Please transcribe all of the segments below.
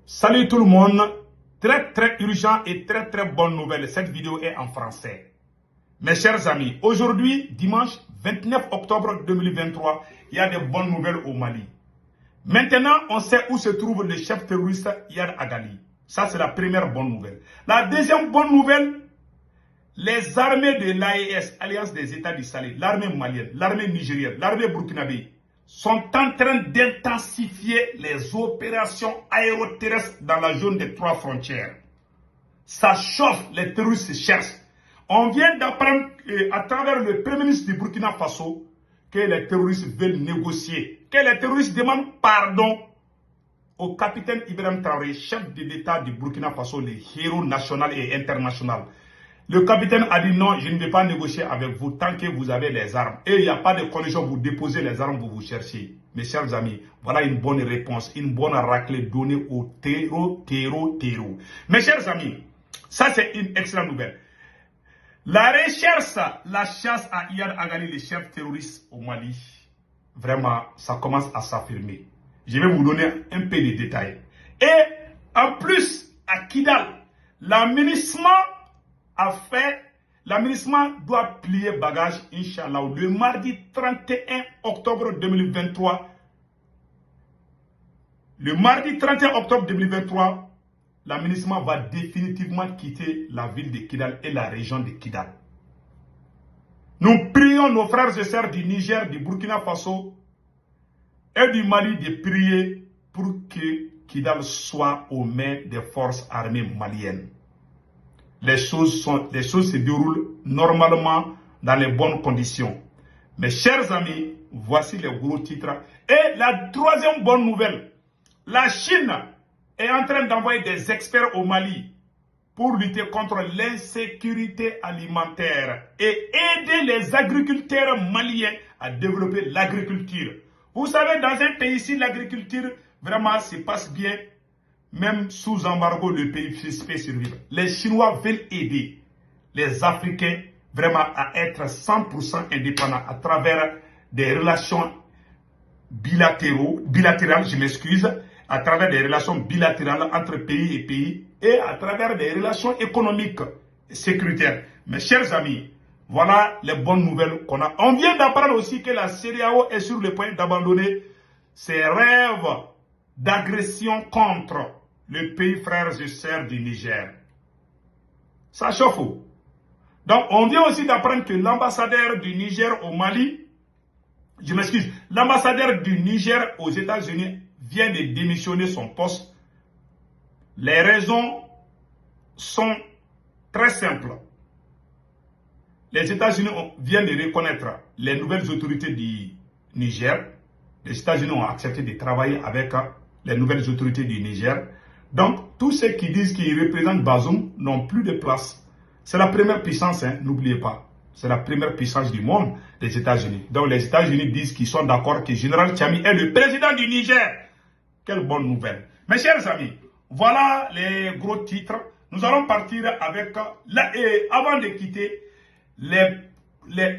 Salut tout le monde, très urgent et très bonne nouvelle. Cette vidéo est en français. Mes chers amis, aujourd'hui, dimanche 29 octobre 2023, il y a de bonnes nouvelles au Mali. Maintenant, on sait où se trouve le chef terroriste Iyad Agali. Ça, c'est la première bonne nouvelle. La deuxième bonne nouvelle, les armées de l'AES, Alliance des États du Sahel, l'armée malienne, l'armée nigérienne, l'armée burkinabé, sont en train d'intensifier les opérations aéroterrestres dans la zone des 3 frontières. Ça chauffe, les terroristes cherchent. On vient d'apprendre à travers le Premier ministre du Burkina Faso que les terroristes veulent négocier, que les terroristes demandent pardon au capitaine Ibrahim Traoré, chef de l'État du Burkina Faso, le héros national et international. Le capitaine a dit non, je ne vais pas négocier avec vous tant que vous avez les armes. Et il n'y a pas de condition, vous déposez les armes, vous cherchez. Mes chers amis, voilà une bonne réponse, une bonne raclée donnée au terreau. Mes chers amis, ça c'est une excellente nouvelle. La recherche, la chasse à Iyad Agali, le chef terroriste au Mali, vraiment, ça commence à s'affirmer. Je vais vous donner un peu de détails. Et en plus, à Kidal, l'aménagement doit plier bagage, Inch'Allah, le mardi 31 octobre 2023. Le mardi 31 octobre 2023, l'aménagement va définitivement quitter la ville de Kidal et la région de Kidal. Nous prions nos frères et sœurs du Niger, du Burkina Faso et du Mali de prier pour que Kidal soit aux mains des forces armées maliennes. Les choses se déroulent normalement dans les bonnes conditions. Mes chers amis, voici les gros titres. Et la troisième bonne nouvelle, la Chine est en train d'envoyer des experts au Mali pour lutter contre l'insécurité alimentaire et aider les agriculteurs maliens à développer l'agriculture. Vous savez, dans un pays, si l'agriculture vraiment se passe bien, même sous embargo, le pays peut survivre. Les Chinois veulent aider les Africains vraiment à être 100% indépendants à travers des relations bilatérales, je m'excuse, à travers des relations bilatérales entre pays et pays et à travers des relations économiques et sécuritaires. Mes chers amis, voilà les bonnes nouvelles qu'on a. On vient d'apprendre aussi que la CEDEAO est sur le point d'abandonner ses rêves d'agression contre le pays frères et sœurs du Niger. Ça chauffe. Donc, on vient aussi d'apprendre que l'ambassadeur du Niger au Mali, je m'excuse, l'ambassadeur du Niger aux États-Unis vient de démissionner son poste. Les raisons sont très simples. Les États-Unis viennent de reconnaître les nouvelles autorités du Niger. Les États-Unis ont accepté de travailler avec les nouvelles autorités du Niger. Donc, tous ceux qui disent qu'ils représentent Bazoum n'ont plus de place. C'est la première puissance, hein, n'oubliez pas. C'est la première puissance du monde, les États-Unis. Donc, les États-Unis disent qu'ils sont d'accord que Général Tchami est le président du Niger. Quelle bonne nouvelle. Mes chers amis, voilà les gros titres. Nous allons partir avec, avant de quitter,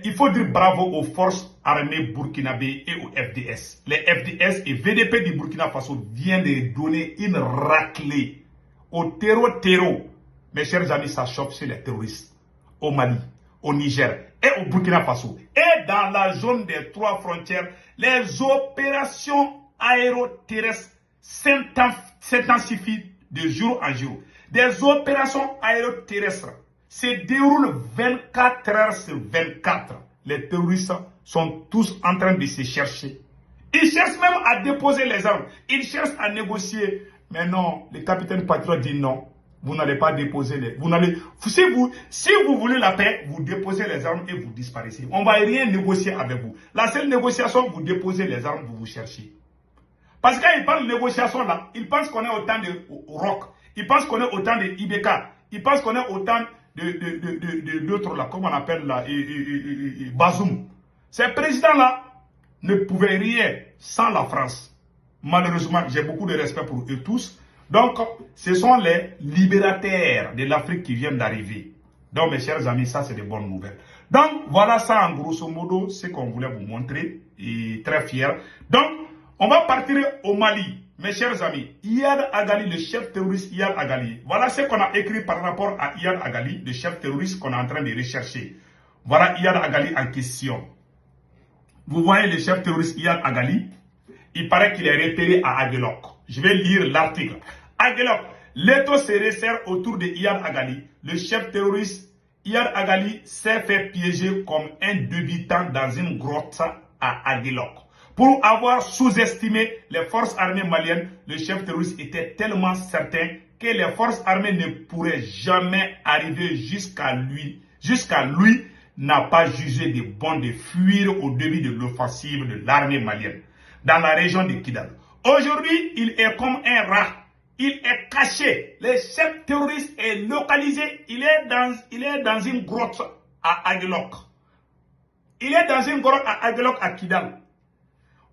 il faut dire bravo aux forces armées burkinabées et aux FDS. Les FDS et VDP du Burkina Faso viennent de donner une raclée au terreau. Mes chers amis, ça chauffe chez les terroristes au Mali, au Niger et au Burkina Faso. Et dans la zone des 3 frontières, les opérations aéroterrestres s'intensifient de jour en jour. Des opérations aéroterrestres se déroulent 24 heures sur 24. Les terroristes sont tous en train de se chercher. Ils cherchent même à déposer les armes. Ils cherchent à négocier. Mais non, le capitaine Patriot dit non. Vous n'allez pas déposer les... Si vous voulez la paix, vous déposez les armes et vous disparaissez. On ne va rien négocier avec vous. La seule négociation, vous déposez les armes, vous chargez. Parce qu'ils parlent de négociation là, ils pensent qu'on est au temps de Rock. Ils pensent qu'on est au temps de Ibeka. Ils pensent qu'on est au temps de l'autre là, comment on appelle là, Bazoum. Ces présidents-là ne pouvaient rien sans la France. Malheureusement, j'ai beaucoup de respect pour eux tous. Donc, ce sont les libérateurs de l'Afrique qui viennent d'arriver. Donc, mes chers amis, ça, c'est des bonnes nouvelles. Donc, voilà ça, en grosso modo, ce qu'on voulait vous montrer. Et très fier. Donc, On va partir au Mali. Mes chers amis, Iyad Agali, le chef terroriste Iyad Agali. Voilà ce qu'on a écrit par rapport à Iyad Agali, le chef terroriste qu'on est en train de rechercher. Voilà Iyad Agali en question. Vous voyez le chef terroriste Iyad Agali, il paraît qu'il est repéré à Aguelok. Je vais lire l'article. Aguelok, l'étau se resserre autour de Iyad Agali. Le chef terroriste Iyad Agali s'est fait piéger comme un débutant dans une grotte à Aguelok. Pour avoir sous-estimé les forces armées maliennes, le chef terroriste était tellement certain que les forces armées ne pourraient jamais arriver jusqu'à lui. Jusqu'à lui n'a pas jugé de bon de fuir au début de l'offensive de l'armée malienne dans la région de Kidal. Aujourd'hui, il est comme un rat. Il est caché. Le chef terroriste est localisé. Il est dans une grotte à Aguelok. Il est dans une grotte à Aguelok à Kidal.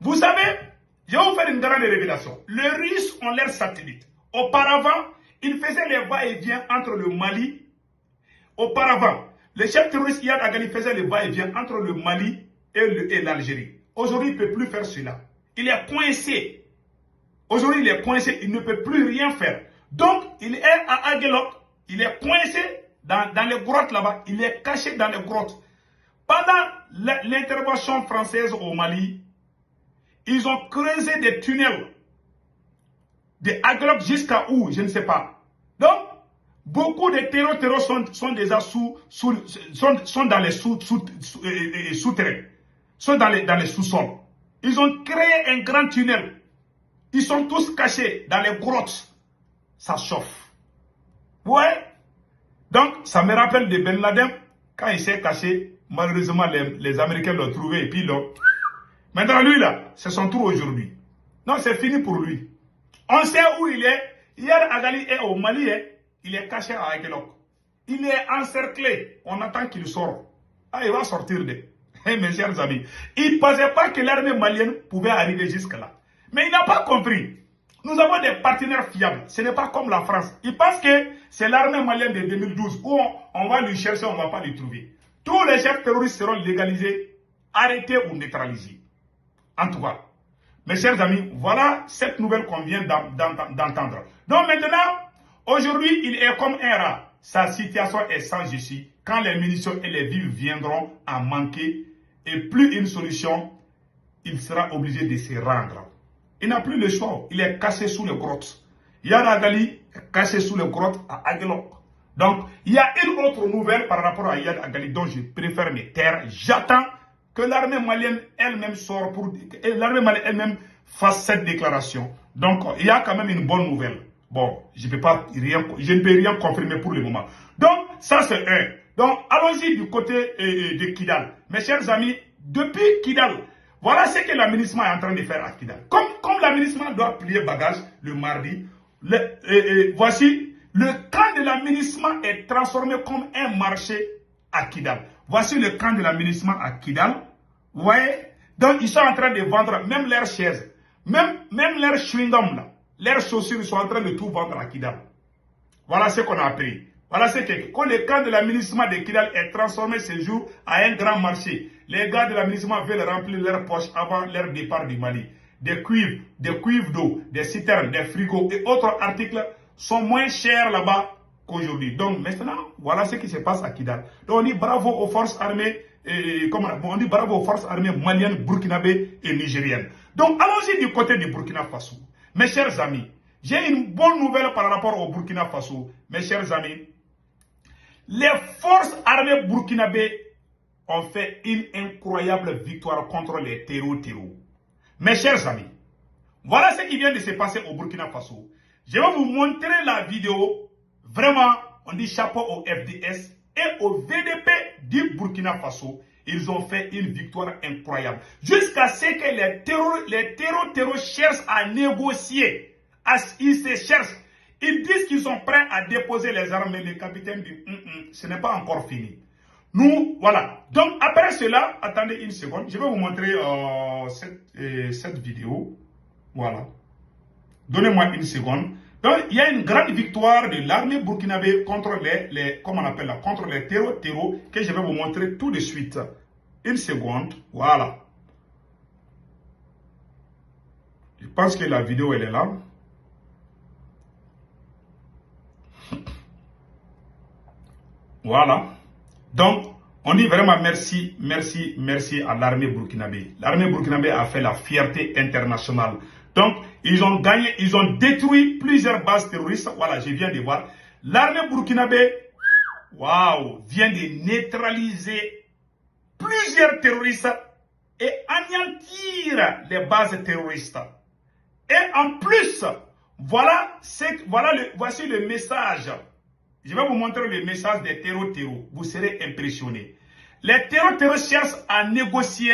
Vous savez, je vais vous faire une grande révélation. Les Russes ont leur satellite. Auparavant, ils faisaient les va-et-vient entre le Mali. Auparavant, le chef terroriste Iyad Agali faisait le va-et-vient entre le Mali et l'Algérie. Aujourd'hui, il ne peut plus faire cela. Il est coincé. Aujourd'hui, il est coincé. Il ne peut plus rien faire. Donc, il est à Aguelok. Il est coincé dans les grottes là-bas. Il est caché dans les grottes. Pendant l'intervention française au Mali, ils ont creusé des tunnels de Aguelok jusqu'à où, je ne sais pas. Donc, beaucoup de terreaux sont déjà sont dans les souterrains, sont dans les sous-sols. Ils ont créé un grand tunnel. Ils sont tous cachés dans les grottes. Ça chauffe. Ouais. Donc, ça me rappelle de Ben Laden. Quand il s'est caché, malheureusement, les Américains l'ont trouvé et puis l'ont... Maintenant, lui, là, c'est son tour aujourd'hui. Non, c'est fini pour lui. On sait où il est. Iyad Agali est au Mali. Il est caché à Aguelok. Il est encerclé. On attend qu'il sorte. Ah, il va sortir de... mes chers amis. Il ne pensait pas que l'armée malienne pouvait arriver jusque-là. Mais il n'a pas compris. Nous avons des partenaires fiables. Ce n'est pas comme la France. Il pense que c'est l'armée malienne de 2012 où on va lui chercher, on ne va pas lui trouver. Tous les chefs terroristes seront légalisés, arrêtés ou neutralisés. En tout cas, mes chers amis, voilà cette nouvelle qu'on vient d'entendre. Donc maintenant, aujourd'hui, il est comme un rat. Sa situation est sans issue. Quand les munitions et les vivres viendront à manquer et plus une solution, il sera obligé de se rendre. Il n'a plus le choix. Il est caché sous les grottes. Iyad Agali est caché sous les grottes à Aguelok. Donc, il y a une autre nouvelle par rapport à Iyad Agali dont je préfère me taire. J'attends que l'armée malienne elle-même sorte l'armée malienne elle-même fasse cette déclaration. Donc, il y a quand même une bonne nouvelle. Bon, je ne peux rien confirmer pour le moment. Donc, ça c'est un. Donc, allons-y du côté de Kidal. Mes chers amis, depuis Kidal, voilà ce que l'aménagement est en train de faire à Kidal. Comme l'aménagement doit plier bagage le mardi, voici, le camp de l'aménagement est transformé comme un marché à Kidal. Voici le camp de l'aménagement à Kidal. Vous voyez? Donc, ils sont en train de vendre même leurs chaises, même leurs chewing-gums, leurs chaussures, ils sont en train de tout vendre à Kidal. Voilà ce qu'on a appris. Voilà ce que, quand le camp de l'aménagement de Kidal est transformé ce jour à un grand marché, les gars de l'aménagement veulent remplir leurs poches avant leur départ du Mali. Des cuivres d'eau, des citernes, des frigos et autres articles sont moins chers là-bas qu'aujourd'hui. Donc maintenant, voilà ce qui se passe à Kidal. Donc on dit bravo aux forces armées, on dit bravo aux forces armées maliennes, burkinabées et nigériennes. Donc allons-y du côté du Burkina Faso. Mes chers amis, j'ai une bonne nouvelle par rapport au Burkina Faso. Mes chers amis, les forces armées burkinabées ont fait une incroyable victoire contre les terreaux. Mes chers amis, voilà ce qui vient de se passer au Burkina Faso. Je vais vous montrer la vidéo. Vraiment, on dit chapeau au FDS et au VDP du Burkina Faso. Ils ont fait une victoire incroyable. Jusqu'à ce que les terreaux cherchent à négocier. Ils se cherchent. Ils disent qu'ils sont prêts à déposer les armes. Mais le capitaine dit, ce n'est pas encore fini. Nous, voilà. Donc, après cela, attendez une seconde. Je vais vous montrer cette vidéo. Voilà. Donnez-moi une seconde. Donc, il y a une grande victoire de l'armée burkinabé contre contre les terreaux que je vais vous montrer tout de suite. Une seconde. Voilà. Je pense que la vidéo, elle est là. Voilà. Donc, on dit vraiment merci, merci, merci à l'armée burkinabé. L'armée burkinabé a fait la fierté internationale. Donc, ils ont gagné, ils ont détruit plusieurs bases terroristes. Voilà, je viens de voir. L'armée burkinabé, waouh, vient de neutraliser plusieurs terroristes et anéantir les bases terroristes. Et en plus, voici le message. Je vais vous montrer le message des terreaux. Vous serez impressionnés. Les terreaux cherchent à négocier,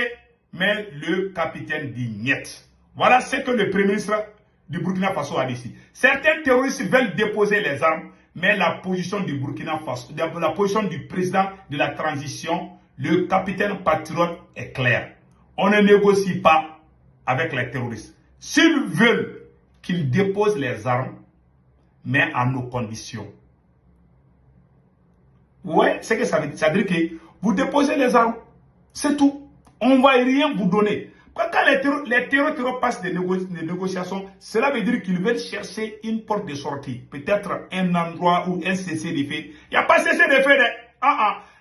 mais le capitaine dit niet. Voilà ce que le premier ministre du Burkina Faso a dit. Certains terroristes veulent déposer les armes, mais la position du Burkina Faso, la position du président de la transition, le capitaine patriote est claire. On ne négocie pas avec les terroristes. S'ils veulent qu'ils déposent les armes, mais à nos conditions. Ouais, c'est que ça veut dire. Ça veut dire que vous déposez les armes, c'est tout. On ne va rien vous donner. Quand les terroristes passent des négociations, cela veut dire qu'ils veulent chercher une porte de sortie. Peut-être un endroit où un cessez-le-feu. Il n'y a pas cessez-le-feu.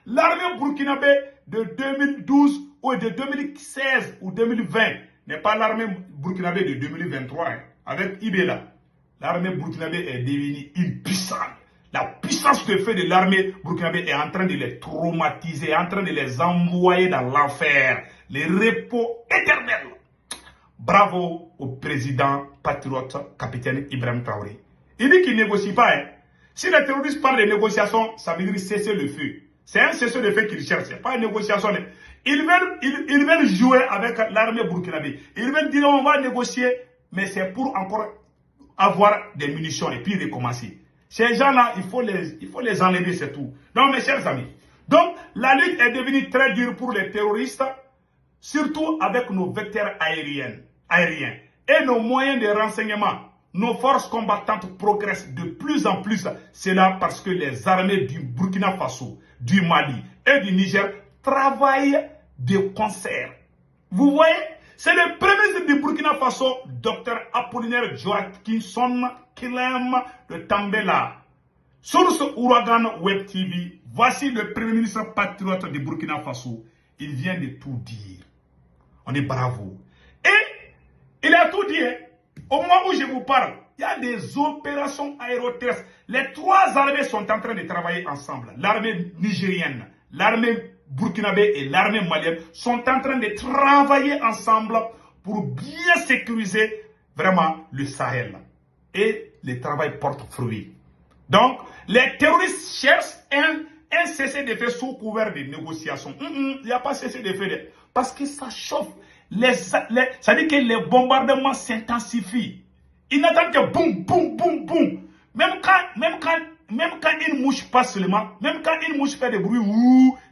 L'armée burkinabé de 2012 ou de 2016 ou 2020 n'est pas l'armée burkinabé de 2023. Avec Ibela, l'armée burkinabé est devenue impuissante. La puissance de feu de l'armée burkinabé est en train de les traumatiser, en train de les envoyer dans l'enfer, les repos éternels. Bravo au président patriote, capitaine Ibrahim Traoré. Il dit qu'il ne négocie pas. Si les terroristes parlent de négociation, ça veut dire cesser le feu. C'est un cessez le feu qu'ils cherchent, ce n'est pas une négociation. Ils veulent jouer avec l'armée burkinabé. Ils veulent dire on va négocier, mais c'est pour encore avoir des munitions et puis recommencer. Ces gens-là, il faut les enlever, c'est tout. Donc, mes chers amis, donc la lutte est devenue très dure pour les terroristes, surtout avec nos vecteurs aériens. Et nos moyens de renseignement. Nos forces combattantes progressent de plus en plus. C'est là parce que les armées du Burkina Faso, du Mali et du Niger travaillent de concert. Vous voyez, c'est le premier ministre du Burkina Faso, Dr Apollinaire Joachimson Kilem de Tambela. Source Ouragan Web TV, voici le premier ministre patriote du Burkina Faso. Il vient de tout dire. On est bravo. Et il a tout dit. Au moment où je vous parle, il y a des opérations aéroterrestres. Les trois armées sont en train de travailler ensemble. L'armée nigérienne, l'armée burkinabé et l'armée malienne sont en train de travailler ensemble pour bien sécuriser vraiment le Sahel. Et le travail porte fruit. Donc, les terroristes cherchent un cessez-le-feu sous couvert de négociations. Il n'y a pas cessez-le-feu parce que ça chauffe. Ça dit que les bombardements s'intensifient. Ils n'attendent que boum, boum, boum, boum. Même quand une mouche passe seulement, même quand une mouche fait des bruits,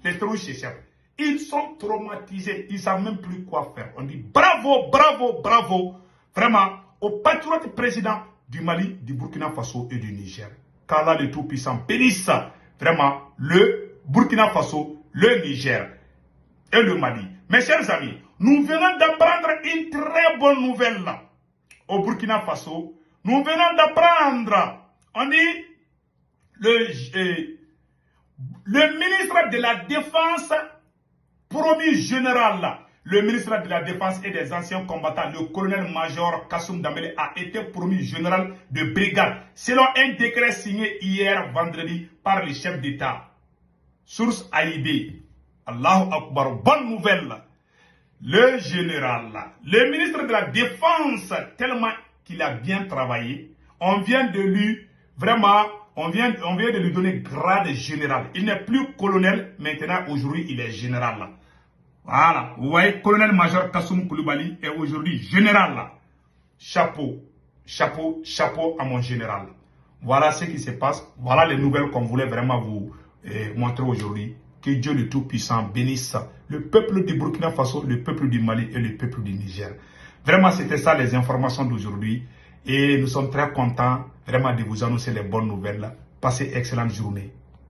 les terroristes s'échappent. Ils sont traumatisés. Ils ne savent même plus quoi faire. On dit bravo, bravo, bravo. Vraiment, au patriote président du Mali, du Burkina Faso et du Niger. Qu'Allah le Tout-Puissant bénisse vraiment le Burkina Faso, le Niger et le Mali. Mes chers amis, nous venons d'apprendre une très bonne nouvelle là. Au Burkina Faso, nous venons d'apprendre, on dit, le ministre de la Défense, promu général là, le ministre de la Défense et des anciens combattants, le colonel-major Kassoum Dambélé, a été promu général de brigade, selon un décret signé hier vendredi par le chef d'État. Source AIB. Allahu Akbar, bonne nouvelle. Le général, le ministre de la Défense, tellement qu'il a bien travaillé, on vient de lui, vraiment, on vient de lui donner grade général. Il n'est plus colonel, maintenant, aujourd'hui, il est général. Voilà, vous voyez, colonel-major Kassoum Koulibaly est aujourd'hui général. Chapeau, chapeau, chapeau à mon général. Voilà ce qui se passe. Voilà les nouvelles qu'on voulait vraiment vous montrer aujourd'hui. Que Dieu le Tout-Puissant bénisse le peuple du Burkina Faso, le peuple du Mali et le peuple du Niger. Vraiment, c'était ça les informations d'aujourd'hui. Et nous sommes très contents vraiment de vous annoncer les bonnes nouvelles. Passez une excellente journée.